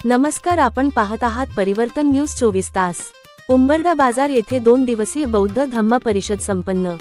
नमस्कार, आपण पाहत आहात परिवर्तन न्यूज 24 तास। उंबरठा बाजार येथे 2 दिवसीय बौद्ध धम्म परिषद संपन्न।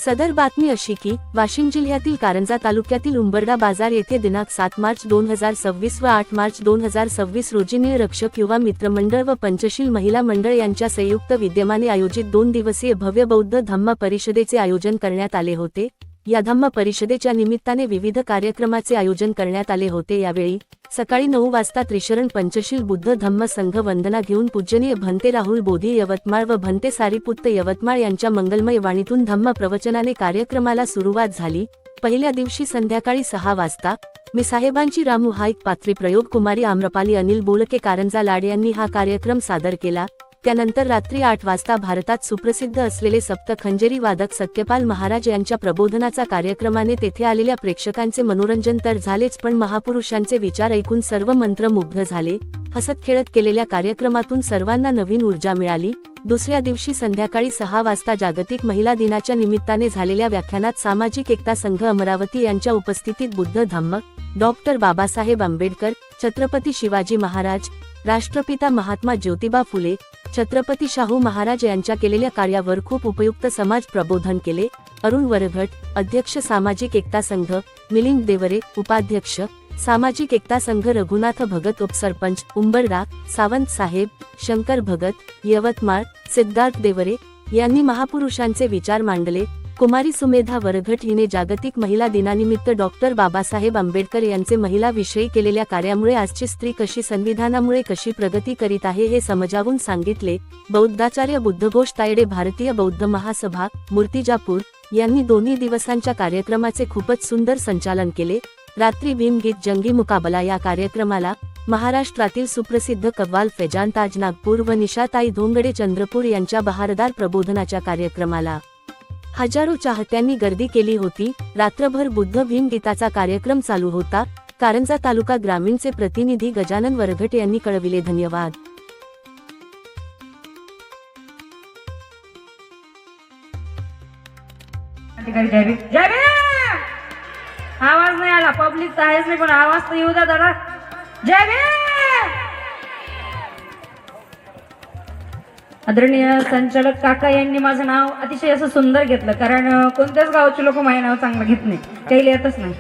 सदर बातमी अशी की वाशिम जिल्ह्यातील कारंजा तालुक्यातील उंबरठा बाजार येथे दिनांक 7 मार्च 2026 व 8 मार्च 2026 रोजी निळरक्षक युवा मित्र मंडळ व पंचशील महिला मंडळ यांच्या संयुक्त विद्यमाने आयोजित 2 दिवसीय भव्य बौद्ध धम्म परिषदेचे आयोजन करण्यात आले होते। या धम्म परिषदेच्या निमित्ताने विविध कार्यक्रमाचे आयोजन करण्यात आले होते। यावेळी सकाळी 9 वाजता त्रिशरण पंचशील बुद्ध धम्म संघ वंदना घेऊन पूजनीय भंते राहुल बोधी यवतमाळ व भंते सारीपुत्त यवतमाळ यांच्या मंगलमय वाणीतून धम्म प्रवचनाने कार्यक्रमाला सुरुवात झाली। पहिल्या दिवशी संध्याकाळी 6 वाजता मी साहेबांची रामू हा एक पात्री प्रयोग कुमारी आम्रपाली अनिल बोलके कारंजा लाड यांनी हा कार्यक्रम सादर केला। त्यानंतर रात्री 8 वाजता भारतात सुप्रसिद्ध असलेले सप्त खंजेरी वादक सत्यपाल महाराज यांच्या प्रबोधनाचा कार्यक्रमाने तेथे आलेल्या प्रेक्षकांचे मनोरंजन तर झालेच, पण महापुरुषांचे विचार ऐकून सर्व मंत्रमुग्ध झाले। हसत खेळत केलेल्या कार्यक्रमातून सर्वांना नवीन ऊर्जा मिळाली। दुसऱ्या दिवशी संध्याकाळी 6 वाजता जागतिक महिला दिनाच्या निमित्ताने झालेल्या व्याख्यानात सामाजिक एकता संघ अमरावती यांच्या उपस्थितीत बुद्ध धम्म, डॉक्टर बाबासाहेब आंबेडकर, छत्रपती शिवाजी महाराज, राष्ट्रपिता महात्मा ज्योतिबा फुले, छत्रपती शाहू महाराज यांच्या केलेल्या कार्यावर खूप उपयुक्त समाज प्रबोधन केले। अरुण वरघट, अध्यक्ष सामाजिक एकता संघ, मिलिंद देवरे, उपाध्यक्ष सामाजिक एकता संघ, रघुनाथ भगत उपसरपंच उंबरठा, सावंत साहेब, शंकर भगत, यवतमाळ, सिद्धार्थ देवरे यांनी महापुरुषांचे विचार मांडले। कुमारी सुमेधा वरघट हिने जागतिक महिला दिनानिमित्त डॉक्टर बाबासाहेब आंबेडकर यांचे महिलाविषयी केलेल्या कार्यामुळे आजची स्त्री कशी संविधानामुळे कशी प्रगती करीत आहे हे समजावून सांगितले। बौद्धाचार्य बुद्धघोष तायडे, भारतीय बौद्ध महासभा, मूर्तिजापूर यांनी दोन्ही दिवसांच्या कार्यक्रमाचे खूपच सुंदर संचालन केले। रात्री भीमगीत जंगी मुकाबला या कार्यक्रमाला महाराष्ट्रातील सुप्रसिद्ध कव्वाल फैजान ताज नागपूर व निशाताई धोंगडे चंद्रपूर यांच्या बहारदार प्रबोधनाच्या कार्यक्रमाला हजारो चाहत्यांनी गर्दी केली होती। रात्रभर बुद्ध भीमगीताचा कार्यक्रम चालू होता। कारंजा तालुका ग्रामीणचे प्रतिनिधी गजानन वरघट यांनी कळविले। धन्यवाद। आवाज नाही आला, पब्लिक आहेच नाही, पण आवाज तर येऊ द्या दादा। जय भीम। आदरणीय संचालक काका यांनी माझं नाव अतिशय असं सुंदर घेतलं, कारण कोणत्याच गावचे लोक माझे नाव चांगलं घेत नाही, काही येतच नाही।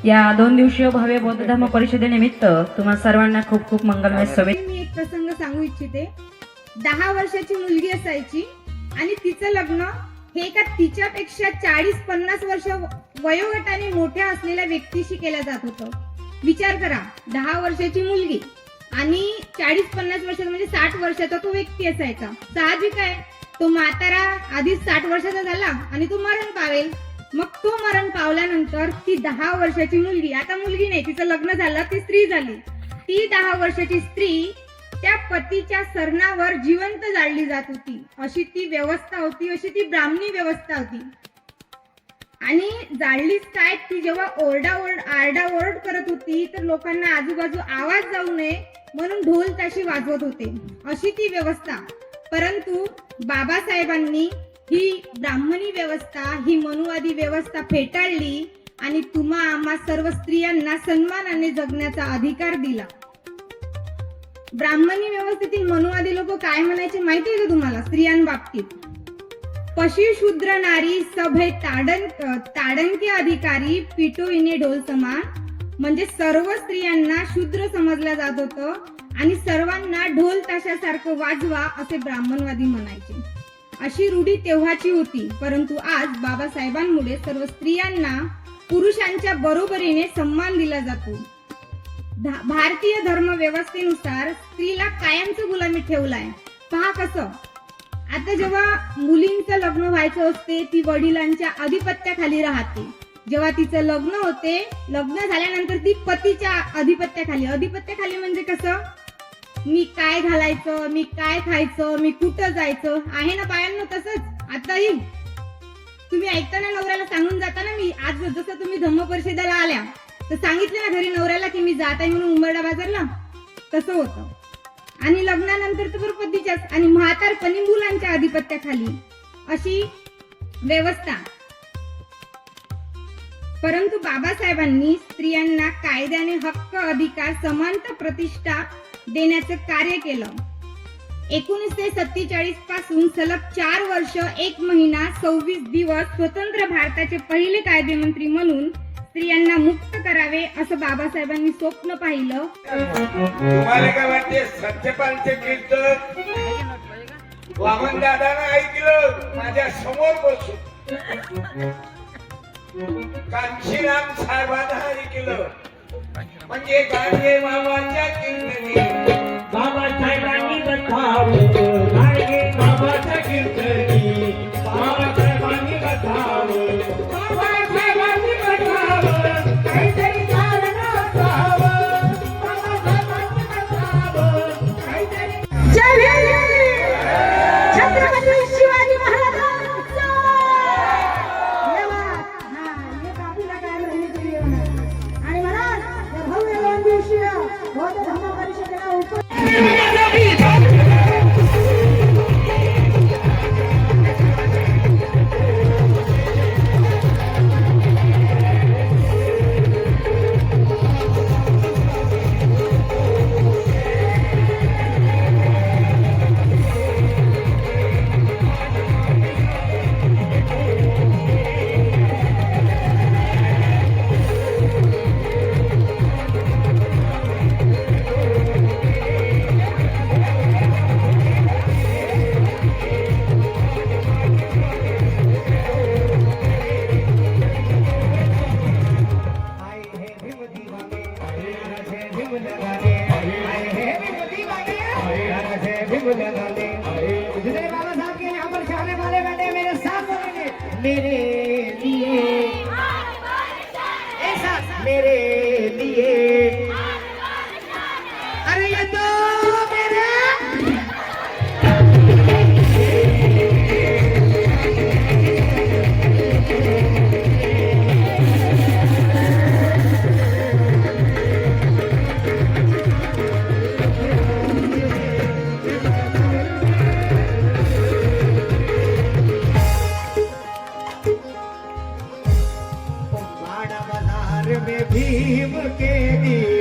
या 2 दिवसीय भव्य बौद्ध धम्म परिषदेनिमित्त तुम्हा सर्वांना खूप खूप मंगलमय शुभेच्छा। मी एक प्रसंग सांगू इच्छिते। 10 वर्षाची मुलगी असायची आणि तिचं लग्न हे का तिच्यापेक्षा 40-50 वर्ष वयोगटाने मोठ्या असलेल्या व्यक्तीशी केलं जात होतं। विचार करा, 10 वर्षाची मुलगी आणि 40-50 वर्षाचा म्हणजे 60 वर्षाचा तो व्यक्ती असायचा। साहजिक आहे, तो म्हातारा आधीच 60 वर्षाचा झाला आणि तो मरण पावेल। मग तो मरण पावल्यानंतर ती 10 वर्षाची मुलगी, आता मुलगी नाही, तिचं लग्न झालं, ती स्त्री झाली, ती 10 वर्षाची स्त्री त्या पतीच्या सरणावर जिवंत जाळली जात होती। अशी ती व्यवस्था होती, अशी ती ब्राह्मणी व्यवस्था होती। आणि जाळलीच काय, ती जेव्हा आरडाओरड करत होती तर लोकांना आजूबाजू आवाज जाऊ नये म्हणून ढोल ताशी वाजवत होते, अशी ती व्यवस्था। परंतु बाबासाहेबांनी ही ब्राह्मणी व्यवस्था, ही मनुवादी व्यवस्था फेटाळली आणि तुम्हा आम्हा सर्व स्त्रियांना सन्मानाने जगण्याचा अधिकार दिला। ब्राह्मणी व्यवस्थेतील मनुवादी लोक काय म्हणायचे माहिती आहे का तुम्हाला स्त्रियांबाबतीत? पशी शूद्र नारी सभे ताडणके अधिकारी पिटोईने ढोल समान, म्हणजे सर्व स्त्रियांना शूद्र समजलं जात होतं आणि सर्वांना ढोल ताशासारखं वाजवा असे ब्राह्मणवादी म्हणायचे। अशी रूढी तेव्हाची होती, परंतु आज बाबासाहेबांमुळे सर्व स्त्रियांना पुरुषांच्या बरोबरीने सन्मान दिला जातो। भारतीय धर्म व्यवस्थेनुसार स्त्रीला कायमचं गुलामी ठेवलाय। पहा कसं, आता जेव्हा मुलींचं लग्न व्हायचं असते ती वडिलांच्या अधिपत्याखाली राहते। जेव्हा तिचं लग्न होते, लग्न झाल्यानंतर ती पतीच्या अधिपत्याखाली म्हणजे कसं, मी काय घालायचं, मी काय खायचं, मी कुठं जायचं आहे ना बायांनो, तसंच आताही तुम्ही ऐकताना नवऱ्याला सांगून जाता ना, मी आज जसं तुम्ही धम्म परिषदेला आल्या तर सांगितलं ना घरी नवऱ्याला की मी जात आहे म्हणून उंबरठा बाजारला, तसं होतं। आणि लग्नानंतर तर पतीच्याच आणि म्हातारपणी मुलांच्या अधिपत्याखाली अशी व्यवस्था। परंतु बाबासाहेबांनी स्त्रियांना काय कायद्याने हक्क अधिकार समानता प्रतिष्ठा देण्याचं कार्य केलं. 1947 पासून सलग 4 वर्ष 1 महिना 26 दिवस स्वतंत्र भारताचे पहिले कायदेमंत्री म्हणून स्त्रियांना मुक्त करावे असं बाबासाहेबांनी स्वप्न पाहिलं. तुम्हाला काय वाटते? सत्यपालचे कीर्तन वामन दादानं ऐकलं माझ्या समोर बसून, कांशीराम साहेबांना ऐकलं. म्हणजे गाडगे बाबाच्या कीर्तनी बाबासाहेबांनी बचावलं, गाडगे बाबाच्या कीर्तनी बाबासाहेबांनी बचावलं, बाबासाहेबांनी बचावलं, काहीतरी कारण असावं, बाबासाहेबांनी बचावलं, काहीतरी. जय भीम! छत्रपती शिवाजी महाराजांचा! धन्यवाद. हा, हे कापीला काय म्हणले तरी येणार. आणि महाराज या भव्य 2 दिवसीय बौद्ध धम्म परिषदेला बाबा साहब के यहाँ पर जाने वाले बैठे मेरे साथ बोलेंगे, मेरे लिए ऐसा, मेरे लिए, अरे ये तो मेरे बाड़ा बाजार में भीम के दी